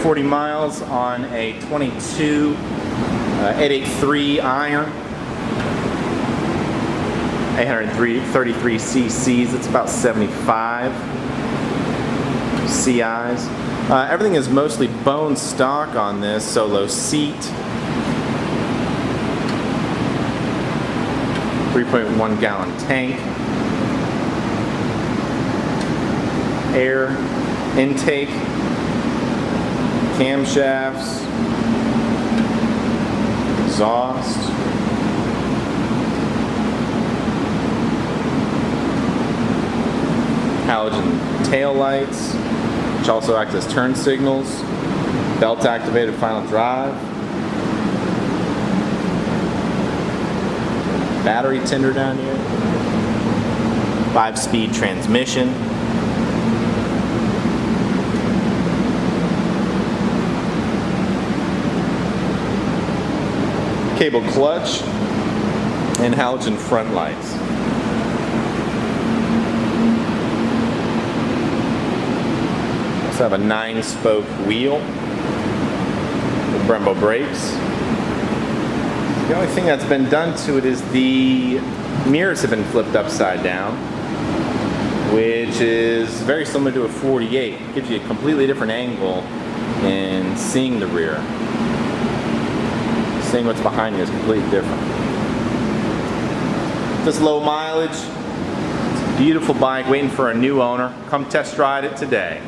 140 miles on a 22 883 iron. 833 cc's. It's about 75 CIs. Everything is mostly bone stock on this solo seat. 3.1 gallon tank. Air intake. Camshafts. Exhaust. Halogen tail lights, which also act as turn signals. Belt activated final drive. Battery tender down here. 5-speed transmission. Cable clutch and halogen front lights. Also have a 9-spoke wheel with Brembo brakes. The only thing that's been done to it is the mirrors have been flipped upside down, which is very similar to a 48. It gives you a completely different angle in seeing the rear. Seeing what's behind you is completely different. This low mileage, it's a beautiful bike waiting for a new owner. Come test ride it today.